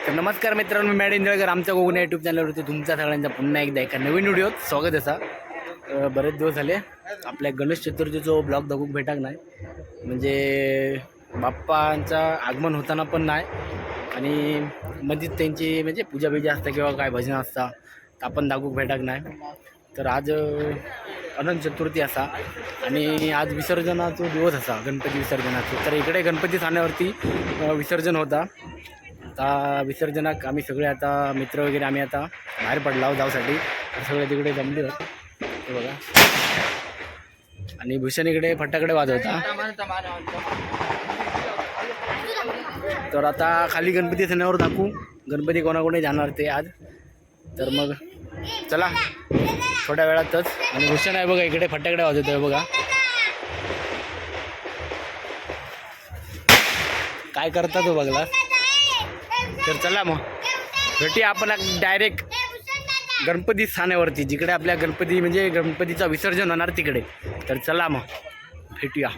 तर नमस्कार मित्रांनो, मी मॅड इंदळकर आमच्या कोकण यूट्यूब चॅनलवरती तुमच्या सगळ्यांचा पुन्हा एकदा एका नवीन व्हिडिओत स्वागत असा. बरेच दिवस झाले आपल्या गणेश चतुर्थीचा ब्लॉग दाखवूक भेटाक नाही, म्हणजे बाप्पांचा आगमन होताना पण नाही आणि मध्येच त्यांची म्हणजे पूजा बिजा असतात किंवा काय भजन असतात तर आपण दाखवूक भेटाक नाही. तर आज अनंत चतुर्थी असा आणि आज विसर्जनाचा दिवस असा, गणपती विसर्जनाचा. तर इकडे गणपती ठाण्यावरती विसर्जन होता. आता विसर्जनाक आम्ही सगळे आता मित्र वगैरे आम्ही आता बाहेर पडला जाऊसाठी. सगळे तिकडे जमले ते बघा, आणि भूषण इकडे फटाकडे वाजवता. तर आता खाली गणपती ठाण्यावर दाखवू गणपती कोणाकोणी जाणार ते आज. तर मग चला थोड्या वेळातच. आणि भूषण आहे बघा इकडे फटाकडे वाजवतोय बघा, काय करता तो बघला. तर चला मग भेटूया आपण डायरेक्ट गणपती स्थानावरती, जिकडे आपल्या गणपती म्हणजे गणपतीचं विसर्जन होणार तिकडे. तर चला मग भेटूया.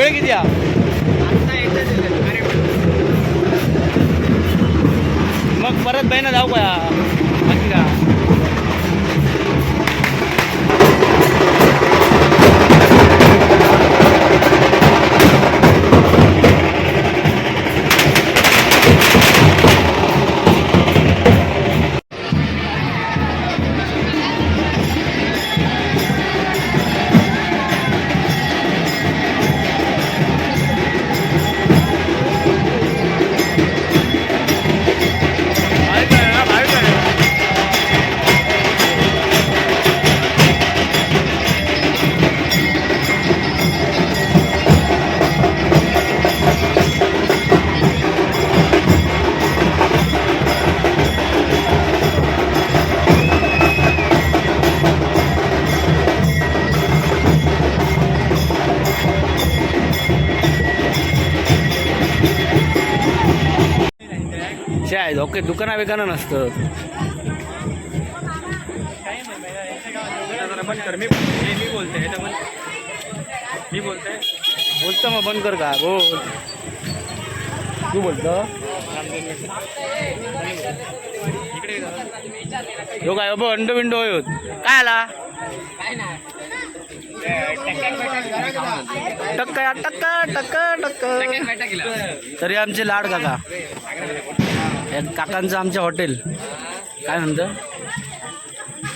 वेळ किती या मग परत बहिणा जाऊ का बाकी का शायद ओके दुकाना बिकाना नसतं मी बोलतो मग बंद कर का बोल तू बोलतो यो काय बाबा अंड बिंड होत काय आला टक्का टक्का टक्का टक्का तरी आमचे लाड काका या काकांचं आमच्या हॉटेल काय म्हणतं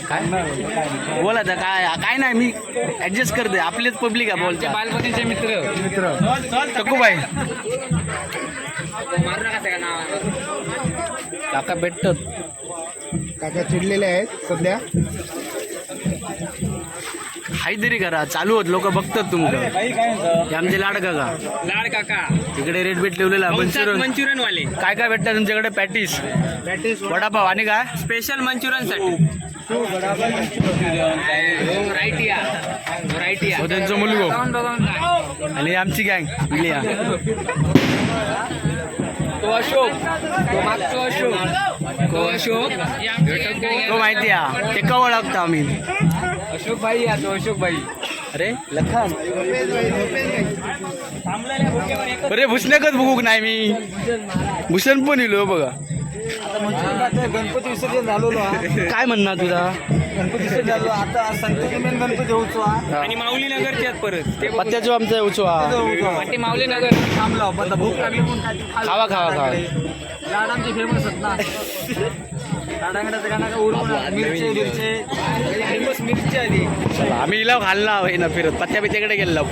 काय बोला तर काय नाही मी ऍडजस्ट करते आपलेच पब्लिक आहे बोलते बालपणीचे मित्र टक्कू बाई काका भेटतात काका चिडलेले आहेत सध्या काहीतरी करा चालू होत लोक बघतात तुमचं हे आमचे लाड काका तिकडे रेट भेट ठेवलेला मंचुरियन वाले काय काय भेटतात तुमच्याकडे पॅटीस वडापाव आणि काय स्पेशल मंचुरियन साठी त्यांचं मुलगो आणि आमची गँग तो माहिती आहे ते का ओळखतो आम्ही अशोक भाई अशोक भाई अरे लखान अरे भुसण्याकच बघूक नाही मी भूषण पण येलो बघा गणपती विसर्जन झालो काय म्हणणार तुझा गणपती विसर्जन झालो आता संत गणपती होतो आणि माऊली नगरचे आहेत परत पत्त्याचो आमचा उचवा ते माऊली नगर थांबलो पण भूक लागली म्हणून खावा लाड आमचे फेमस आहेत ना लाडांगडाचं गाणं उडवून मिरचे फेमस मिरची आधी आम्ही इला खाल्ला ना फिरत पत्त्या बित्याकडे गेलो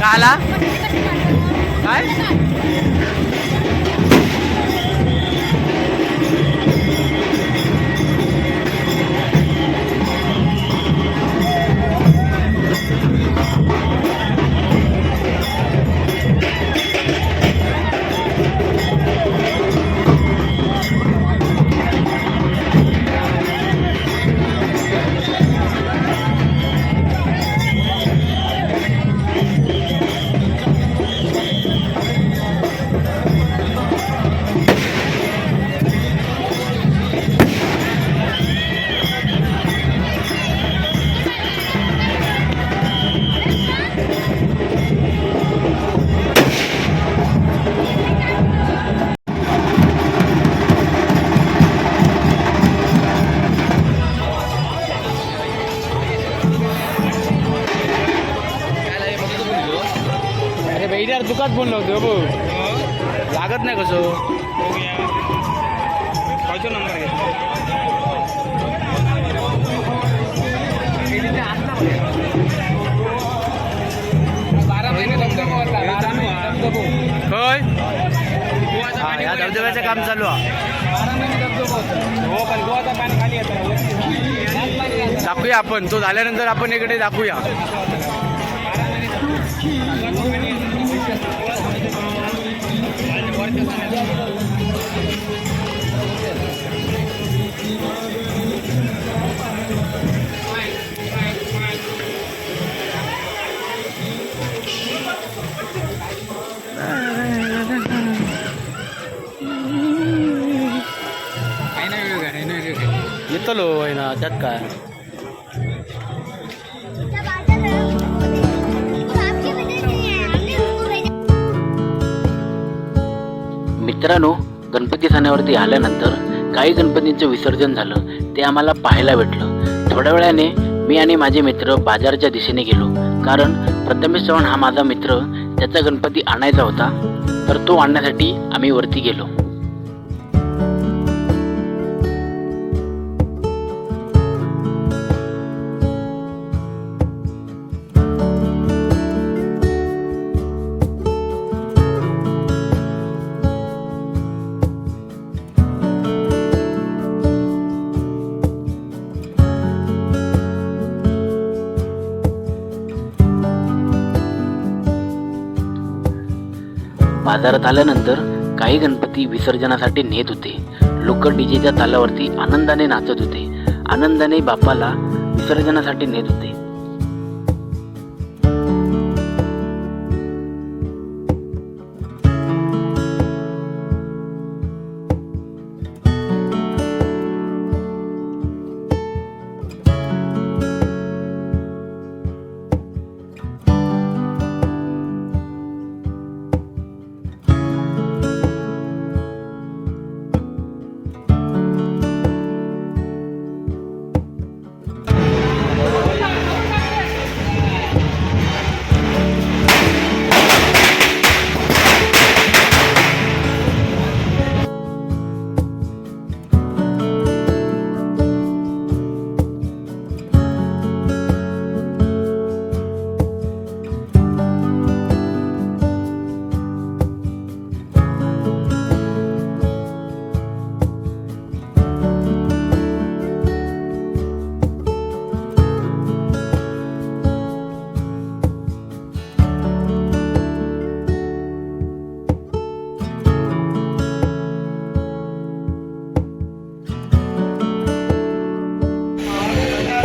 आला काय यार दुकात फोन लावतो बघ लागत नाही कसं नंबर घे 12 महिने काम चालू आहे. हो पण गोवाचा पाणी खाली येतं. दाखवूया आपण, तो झाल्यानंतर आपण इकडे दाखवूया. येतलो आहे ना, त्यात काय. मित्रांनो, गणपती सणावरती आल्यानंतर काही गणपतींचं विसर्जन झालं, ते आम्हाला पाहायला भेटलं. थोड्या वेळाने मी आणि माझे मित्र बाजारच्या दिशेने गेलो, कारण प्रथमेश चव्हाण हा माझा मित्र, त्याचा गणपती आणायचा होता, तर तो आणण्यासाठी आम्ही वरती गेलो. बाजारात आल्यानंतर काही गणपती विसर्जनासाठी नेत होते. लोक डीजेच्या तालावरती आनंदाने नाचत होते, आनंदाने बाप्पाला विसर्जनासाठी नेत होते.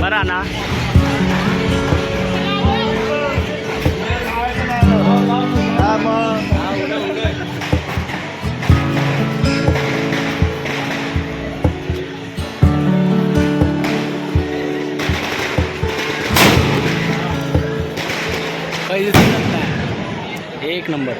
बरा ना. काही दिसत नाही. एक नंबर.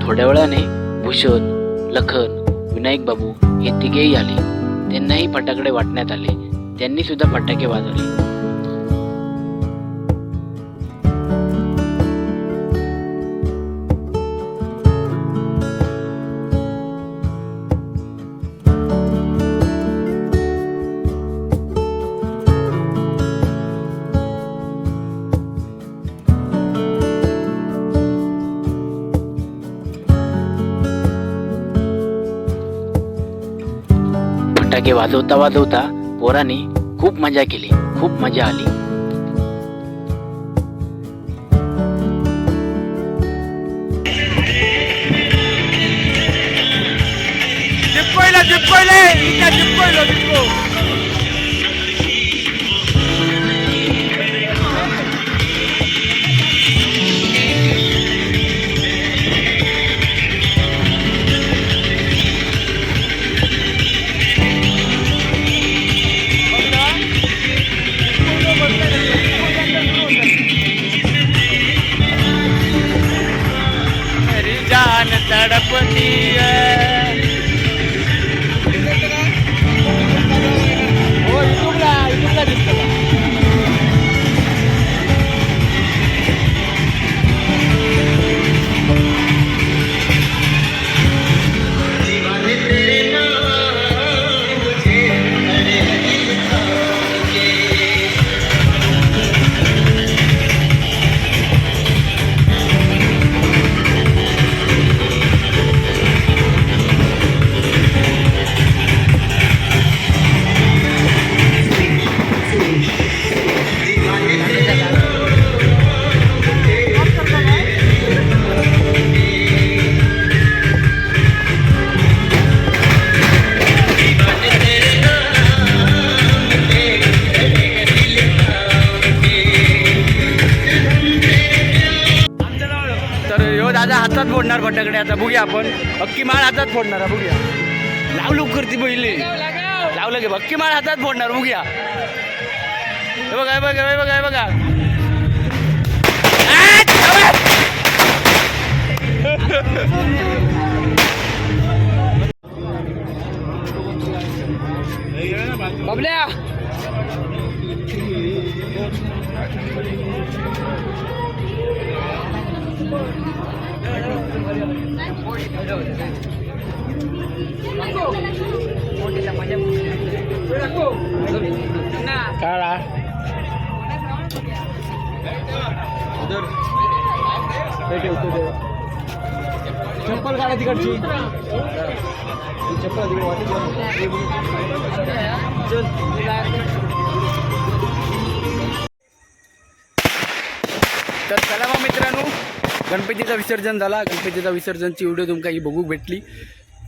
थोड्या वेळाने भूषण, लखन, विनायक बाबू हे तिघेही आले. त्यांनाही फटाकडे वाटण्यात आले. त्यांनी सुद्धा फटाके वाजवले. फटाके वाजवता वाजवता पोरांनी खूप मजा केली, खूप मजा आली. गणपती हो युट्यूबला दिसतो का? दादा हातात फोडणार फटाकडे आता बघूया आपण अक्की माळ हातात फोडणार बघूया लाव लवकर ती पहिले लावलं गे अक्की माळ हातात फोडणार बघूया हे बघा हे बघा हे बघा हे बघा बबल्या काढा चप्पल काढा तिकडची चप्पल तर चला मग मित्रांनो गणपतीचा विसर्जन झाला गणपतीचा विसर्जनची व्हिडिओ तुमका ही बघू भेटली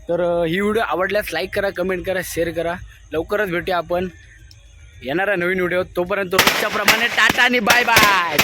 तर ही व्हिडिओ आवडल्यास लाईक करा कमेंट करा शेअर करा लवकरच भेटूया आपण येणारा नवीन व्हिडिओ तोपर्यंत रोजच्याप्रमाणे टाटा आणि बाय बाय